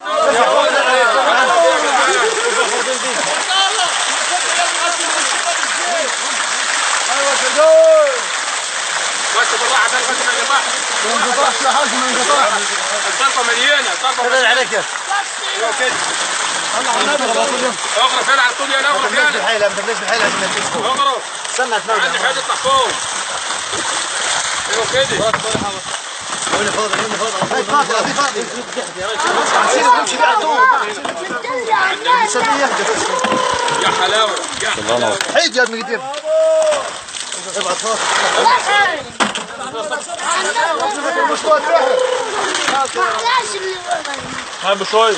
بس بالراحه بس ما ينقطعش. ما ينقطعش يا حاج، ما ينقطعش. الطرفه مليانه، الطرفه كده عليك يا ايوه كده. اغرف يلا على طول يلا، اغرف يلا. بالحيله، ما تبلاش بالحيله عشان ما تجيش فوق. اغرف. استنى اتناول. عندي حاجه تطلع فوق. ايوه كده. هوني فاضي، هوني فاضي. هاي فاضي، هذه فاضي. نسيب نمشي بيه على طول. نسميه يهدى بس. يا حلاوه يا حلاوه. حيد يا ابني كتير. ابعد فاضي. هاي بشوي.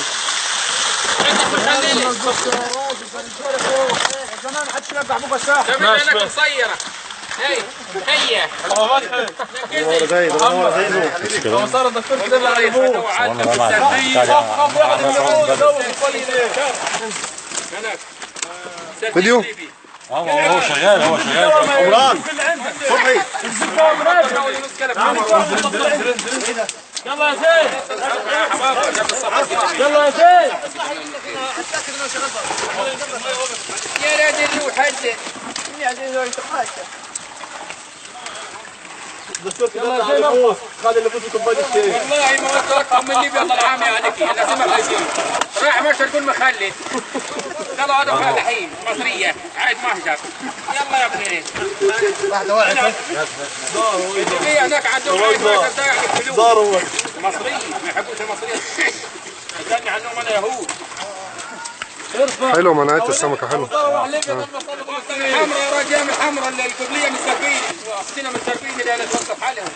زمان ما حدش ينبع ابوك الساحه. عينك قصيره. هي ورا زي ده، ورا زي ده. صار الدكتور كده على ابوه. فيديو؟ هو شغال عمران صبحي. يلا يا زين، يلا يا زين. يا ريت يروح حد. الدكتور كده على ابوه. خلي اللي بده كوبايه الشاي. والله ما قلت لكم من ليبيا الله العام عليك، لازم اخليه. راح مشى تقول مخلد. قالوا هذا فلاحين مصريه، عايز مهجر. يلا يا ابني. واحده واحده. في هناك عندهم عايز مهجر ده يعني فلوس. دار هو. مصري ما يحبوش المصريين. استنى عنهم انا يهود. حلو مناعة السمكة حلو. حمراء يا رجال، الحمراء القبليه مساكين، سنه مساكين اللي انا توقف حالهم.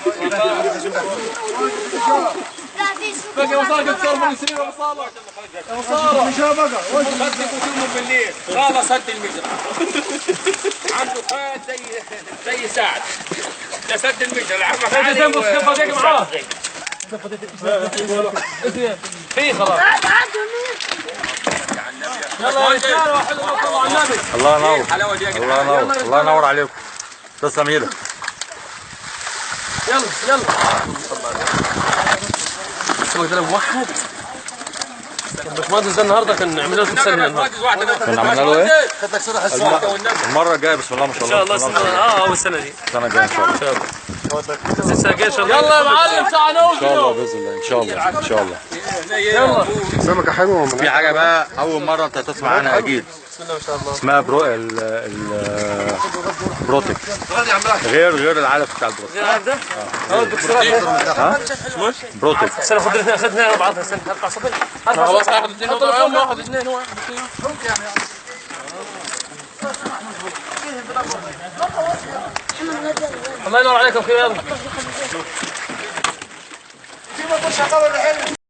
باقي وصالك تصور من سنين وصالك. وصالك مش بقى. صدق وجومهم بالليل، قال صد المجرى. عنده خال زي سعد. ده سد المجرى، العمى علي. معاه. في خلاص. يلا يا رجال، واحد صلوا على النبي. الله ينور، الحلاوه دي يا الله جدعان. ينور، الله ينور عليكم. تسلم ايدك. يلا يلا. سويت له موحد. الباشمهندس ده النهارده كان عمل له تمثال هنا. كنا عملنا له ايه؟ خد لك صراحه الساعه. المرة الجاية بسم الله ما شاء الله. ان شاء الله اول السنه دي. السنة الجاية ان شاء الله. السنه الجايه ان شاء الله. يلا يا معلم تعالوا. ان شاء الله باذن الله، ان شاء الله ان شاء الله. يلا. سمكة حلوة في ومناعة. حاجة بقى أول مرة أنت هتسمع عنها أكيد. اسمها بروتك. غير العلف بتاع البروتك. عارف ده؟ بروتك. السنه اخذناها بعضها السنه اربع صفر. خلاص هاخد اثنين واحد اثنين واحد. الله ينور عليكم. يلا.